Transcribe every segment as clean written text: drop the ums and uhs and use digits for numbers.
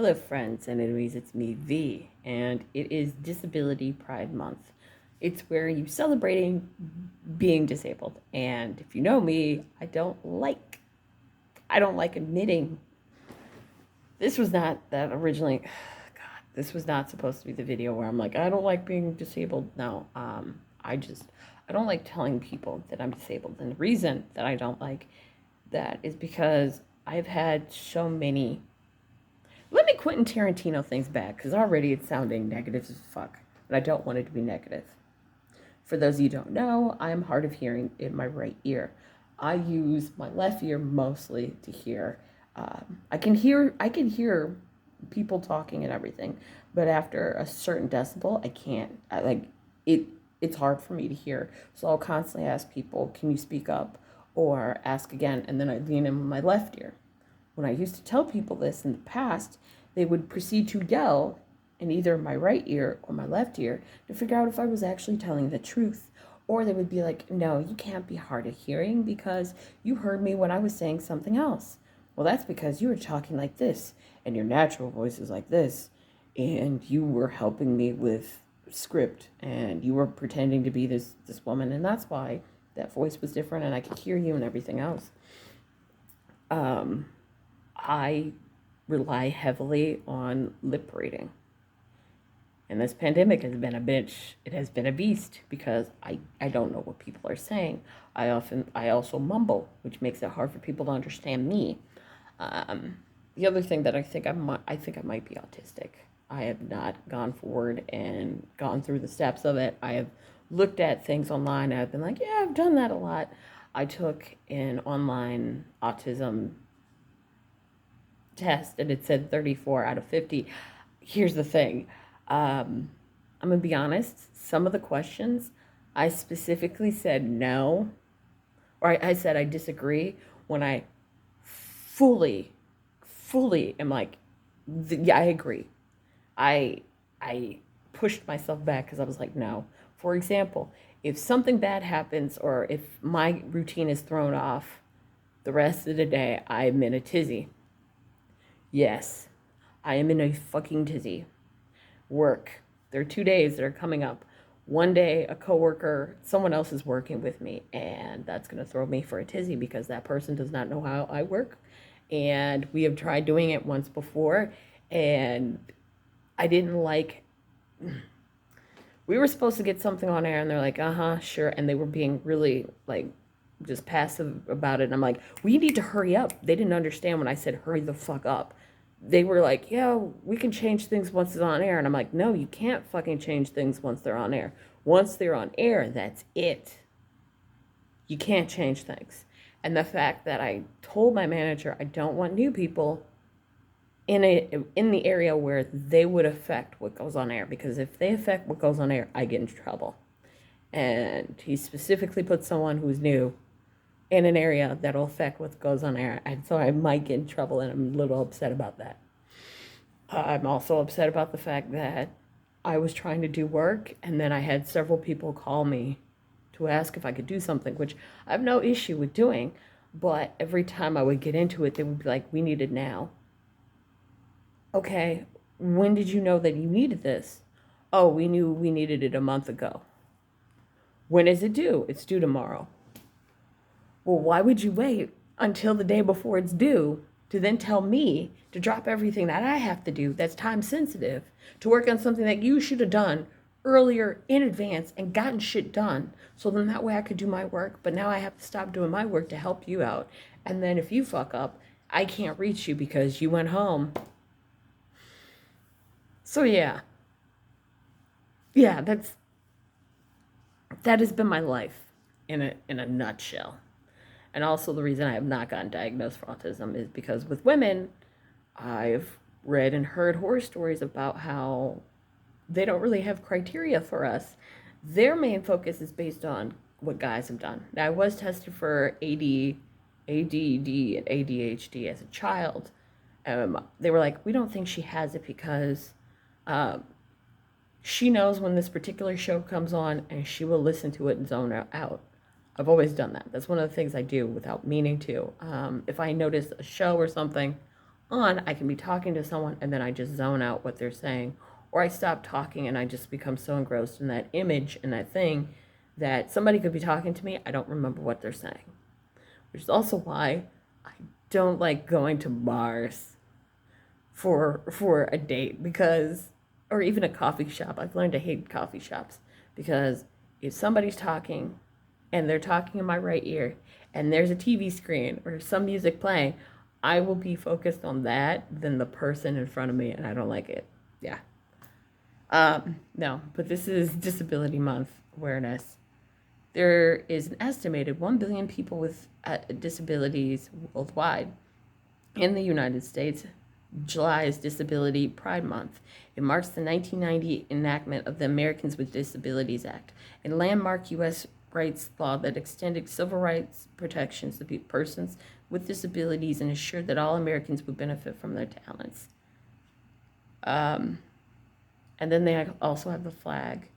Hello, friends and enemies. It's me, V, and it is Disability Pride Month. It's where you celebrating being disabled. And if you know me, I don't like admitting this was not that originally. God, this was not supposed to be the video where I'm like, I don't like being disabled. No, I don't like telling people that I'm disabled. And the reason that I don't like that is because I've had so many. Let me Quentin Tarantino things back, because already it's sounding negative as fuck, and I don't want it to be negative. For those of you who don't know, I am hard of hearing in my right ear. I use my left ear mostly to hear. I can hear people talking and everything, but after a certain decibel, I can't. It. It's hard for me to hear, so I'll constantly ask people, "Can you speak up?" or ask again, and then I lean in with my left ear. When I used to tell people this in the past, they would proceed to yell in either my right ear or my left ear to figure out if I was actually telling the truth. Or they would be like, no, you can't be hard of hearing because you heard me when I was saying something else. Well, that's because you were talking like this and your natural voice is like this. And you were helping me with script and you were pretending to be this woman. And that's why that voice was different and I could hear you and everything else. I rely heavily on lip reading. And this pandemic has been a bitch. It has been a beast because I don't know what people are saying. I also mumble, which makes it hard for people to understand me. The other thing that I think I might be autistic. I have not gone forward and gone through the steps of it. I have looked at things online and I've been like, yeah, I've done that a lot. I took an online autism test and it said 34 out of 50. Here's the thing. I'm going to be honest. Some of the questions I specifically said no, or I said I disagree when I fully, fully am like, yeah, I agree. I, I pushed myself back because I was like, no. For example, if something bad happens or if my routine is thrown off the rest of the day, I'm in a tizzy. Yes, I am in a fucking tizzy. Work. There are 2 days that are coming up. One day, a coworker, someone else is working with me, and that's going to throw me for a tizzy because that person does not know how I work. And we have tried doing it once before, and I didn't like. We were supposed to get something on air, and they're like, sure. And they were being really, like, just passive about it. And I'm like, we need to hurry up. They didn't understand when I said, hurry the fuck up. They were like, yeah, we can change things once it's on air. And I'm like, no, you can't fucking change things once they're on air. Once they're on air, that's it. You can't change things. And the fact that I told my manager I don't want new people in the area where they would affect what goes on air, because if they affect what goes on air, I get in trouble. And he specifically put someone who's new in an area that'll affect what goes on air, and so I might get in trouble, and I'm a little upset about that. I'm also upset about the fact that I was trying to do work, and then I had several people call me to ask if I could do something, which I have no issue with doing, but every time I would get into it, they would be like, we need it now. Okay, when did you know that you needed this? Oh, we knew we needed it a month ago. When is it due? It's due tomorrow. Well, why would you wait until the day before it's due to then tell me to drop everything that I have to do that's time sensitive to work on something that you should have done earlier in advance and gotten shit done? So then that way I could do my work, but now I have to stop doing my work to help you out. And then if you fuck up, I can't reach you because you went home. So yeah, that has been my life in a nutshell. And also the reason I have not gotten diagnosed for autism is because with women, I've read and heard horror stories about how they don't really have criteria for us. Their main focus is based on what guys have done. Now, I was tested for ADD, and ADHD as a child. They were like, we don't think she has it because um, she knows when this particular show comes on and she will listen to it and zone out. I've always done that. That's one of the things I do without meaning to. If I notice a show or something, on, I can be talking to someone and then I just zone out what they're saying, or I stop talking and I just become so engrossed in that image and that thing that somebody could be talking to me, I don't remember what they're saying. Which is also why I don't like going to bars for a date, because, or even a coffee shop. I've learned to hate coffee shops because if somebody's talking and they're talking in my right ear and there's a TV screen or some music playing, I will be focused on that than the person in front of me, and I don't like it. Yeah. No, but this is Disability Month awareness. There is an estimated 1 billion people with disabilities worldwide. In the United States, July is Disability Pride Month. It marks the 1990 enactment of the Americans with Disabilities Act, a landmark U.S. rights law that extended civil rights protections to persons with disabilities and assured that all Americans would benefit from their talents. And then they also have the flag.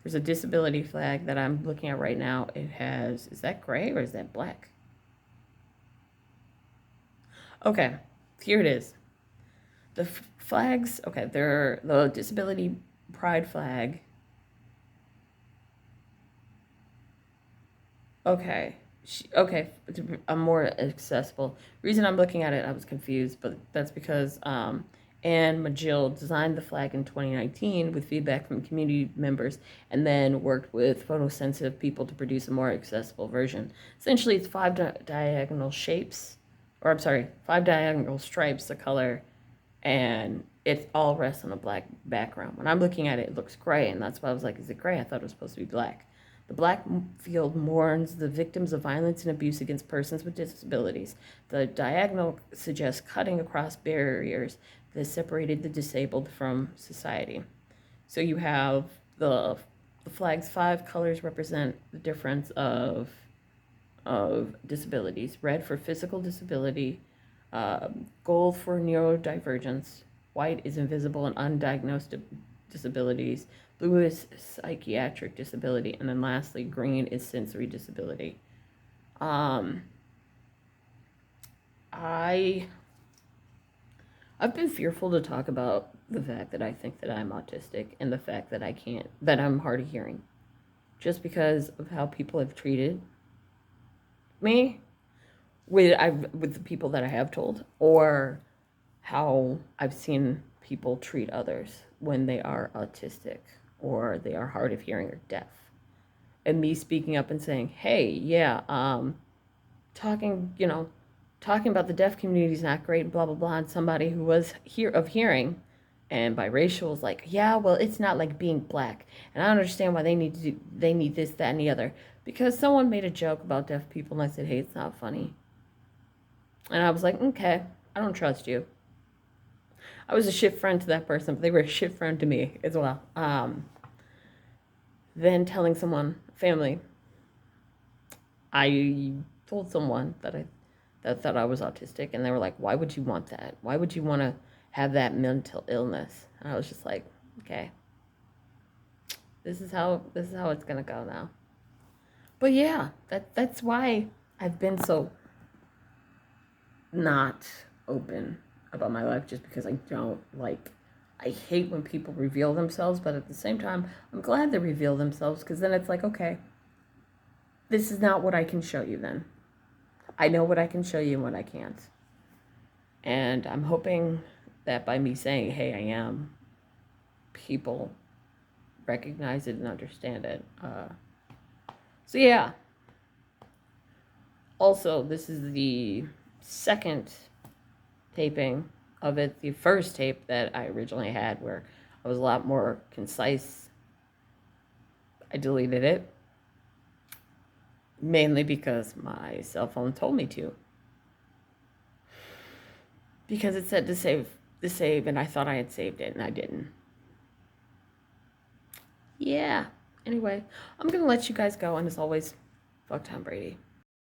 There's a disability flag that I'm looking at right now. It has, is that gray or is that black? Okay, here it is. The flags, okay, they're the Disability Pride flag. Okay, okay, I'm more accessible. Reason I'm looking at it, I was confused, but that's because Anne Magill designed the flag in 2019 with feedback from community members, and then worked with photosensitive people to produce a more accessible version. Essentially, it's five diagonal shapes, or I'm sorry, 5 diagonal stripes, the color, and it all rests on a black background. When I'm looking at it, it looks gray, and that's why I was like, is it gray? I thought it was supposed to be black. The black field mourns the victims of violence and abuse against persons with disabilities. The diagonal suggests cutting across barriers that separated the disabled from society. So you have the flag's 5 colors represent the difference of disabilities. Red for physical disability, gold for neurodivergence, white is invisible and undiagnosed disabilities, blue is psychiatric disability, and then lastly, green is sensory disability. I've been fearful to talk about the fact that I think that I'm autistic and the fact that that I'm hard of hearing, just because of how people have treated me with the people that I have told, or how I've seen people treat others when they are autistic or they are hard of hearing or deaf. And me speaking up and saying, hey, yeah, talking about the deaf community is not great, blah, blah, blah, and somebody who was of hearing and biracial was like, yeah, well, it's not like being black. And I don't understand why they need this, that, and the other. Because someone made a joke about deaf people, and I said, hey, it's not funny. And I was like, okay, I don't trust you. I was a shit friend to that person, but they were a shit friend to me as well. Then telling someone, family, I told someone that thought I was autistic, and they were like, why would you want that? Why would you want to have that mental illness? And I was just like, okay, this is how it's gonna go now. But yeah, that's why I've been so not open about my life, just because I hate when people reveal themselves, but at the same time, I'm glad they reveal themselves, because then it's like, okay, this is not what I can show you then. I know what I can show you and what I can't. And I'm hoping that by me saying, hey, I am, people recognize it and understand it. So yeah. Also, this is the second taping of it. The first tape that I originally had, where I was a lot more concise, I deleted it. Mainly because my cell phone told me to. Because it said to save, and I thought I had saved it, and I didn't. Yeah. Anyway, I'm going to let you guys go, and as always, fuck Tom Brady.